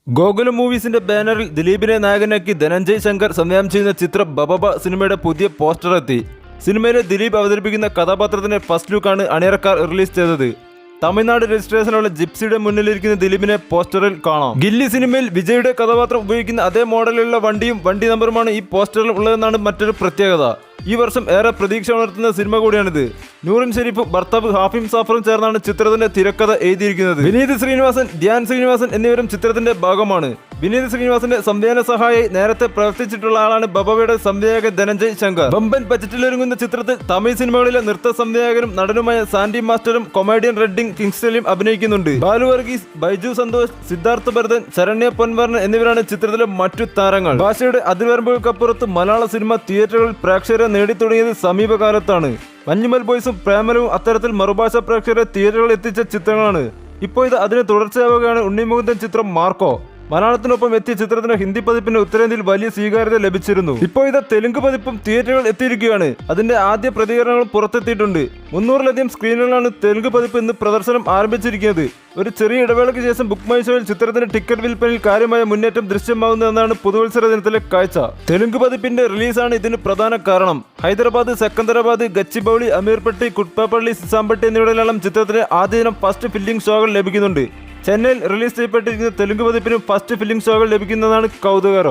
ഗോകുലം മൂവീസിന്റെ ബാനറിൽ ദിലീപിനെ നായകനാക്കി ധനഞ്ജയ് ശങ്കർ സംവിധാനം ചെയ്യുന്ന ചിത്രം ബബബ സിനിമയുടെ പുതിയ പോസ്റ്റർ എത്തി. സിനിമയിലെ ദിലീപ് അവതരിപ്പിക്കുന്ന കഥാപാത്രത്തിന്റെ ഫസ്റ്റ് ലുക്കാണ് അണിയറക്കാർ റിലീസ് ചെയ്തത്. തമിഴ്നാട് രജിസ്ട്രേഷനുള്ള ജിപ്സിയുടെ മുന്നിലിരിക്കുന്ന ദിലീപിനെ പോസ്റ്ററിൽ കാണാം. ഗില്ലി സിനിമയിൽ വിജയുടെ കഥാപാത്രം ഉപയോഗിക്കുന്ന അതേ മോഡലിലുള്ള വണ്ടിയും വണ്ടി നമ്പറുമാണ് ഈ പോസ്റ്ററിൽ ഉള്ളതെന്നാണ് മറ്റൊരു പ്രത്യേകത. ഈ വർഷം ഏറെ പ്രതീക്ഷ ഉണർത്തുന്ന സിനിമ കൂടിയാണിത്. നൂറിൻ ഷെരീഫും ഭർത്താവ് ഹാഫിം സാഫറും ചേർന്നാണ് ചിത്രത്തിന്റെ തിരക്കഥ എഴുതിയിരിക്കുന്നത്. വിനീത് ശ്രീനിവാസൻ, ധ്യാൻ ശ്രീനിവാസൻ എന്നിവരും ചിത്രത്തിന്റെ ഭാഗമാണ്. വിനീത് ശ്രീനിവാസന്റെ സംവിധാന സഹായിയായി നേരത്തെ പ്രവർത്തിച്ചിട്ടുള്ള ആളാണ് ബബവയുടെ സംവിധായകൻ ധനഞ്ജയ് ശങ്കർ. ബമ്പൻ ബജറ്റിലൊരുങ്ങുന്ന ചിത്രത്തിൽ തമിഴ് സിനിമകളിലെ നൃത്ത സംവിധായകനും നടനുമായ സാൻഡി മാസ്റ്ററും കൊമേഡിയൻ റെഡ്ഡിംഗ് കിങ്സ്റ്റലിയും അഭിനയിക്കുന്നുണ്ട്. ബാലു വർഗീസ്, ബൈജു സന്തോഷ്, സിദ്ധാർത്ഥ ഭരതൻ, ശരണ്യ പൊൻവർണ്ണൻ എന്നിവരാണ് ചിത്രത്തിലെ മറ്റു താരങ്ങൾ. ഭാഷയുടെ അതിർവരമ്പുകൾക്കപ്പുറത്ത് മലയാള സിനിമ തിയേറ്ററുകളിൽ പ്രേക്ഷകരെ നേടിത്തുടങ്ങിയത് സമീപകാലത്താണ്. മഞ്ഞുമൽ ബോയ്സും പ്രേമലവും അത്തരത്തിൽ മറുഭാഷ പ്രേക്ഷകരെ തിയേറ്ററുകളിൽ എത്തിച്ച ചിത്രങ്ങളാണ്. ഇപ്പോൾ ഇത് അതിന് തുടർച്ചയാവുകയാണ് ഉണ്ണിമുകുന്ദൻ ചിത്രം മാർക്കോ. മലയാളത്തിനൊപ്പം എത്തിയ ചിത്രത്തിന് ഹിന്ദി പതിപ്പിന് ഉത്തരേന്ത്യയിൽ വലിയ സ്വീകാര്യത ലഭിച്ചിരുന്നു. ഇപ്പോൾ ഇത് തെലുങ്ക് പതിപ്പും തിയേറ്ററുകൾ എത്തിയിരിക്കുകയാണ്. അതിന്റെ ആദ്യ പ്രതികരണങ്ങൾ പുറത്തെത്തിയിട്ടുണ്ട്. 300-ലധികം സ്ക്രീനുകളാണ് തെലുങ്ക് പതിപ്പ് ഇന്ന് പ്രദർശനം ആരംഭിച്ചിരിക്കുന്നത്. ഒരു ചെറിയ ഇടവേളയ്ക്ക് ശേഷം ബുക്ക് മൈ ഷോയിൽ ചിത്രത്തിന്റെ ടിക്കറ്റ് വിൽപ്പനയിൽ കാര്യമായ മുന്നേറ്റം ദൃശ്യമാകുന്നതെന്നാണ് പുതുവത്സര ദിനത്തിലെ കാഴ്ച. തെലുങ്ക് പതിപ്പിന്റെ റിലീസാണ് ഇതിന് പ്രധാന കാരണം. ഹൈദരാബാദ്, സെക്കന്ദരാബാദ്, ഗച്ചിബൌളി, അമീർപട്ടി, കുട്ട്പാപ്പള്ളി, സിസാംപട്ടി എന്നിവിടങ്ങളിലെല്ലാം ചിത്രത്തിന് ആദ്യ ദിനം ഫസ്റ്റ് ഫില്ലിംഗ് ഷോകൾ ലഭിക്കുന്നുണ്ട്. ചെന്നൈയിൽ റിലീസ് ചെയ്യപ്പെട്ടിരിക്കുന്ന തെലുങ്ക് പതിപ്പിനും ഫസ്റ്റ് ഫില്ലിംഗ് ഷോകൾ ലഭിക്കുന്നതാണ് കൗതുകരം.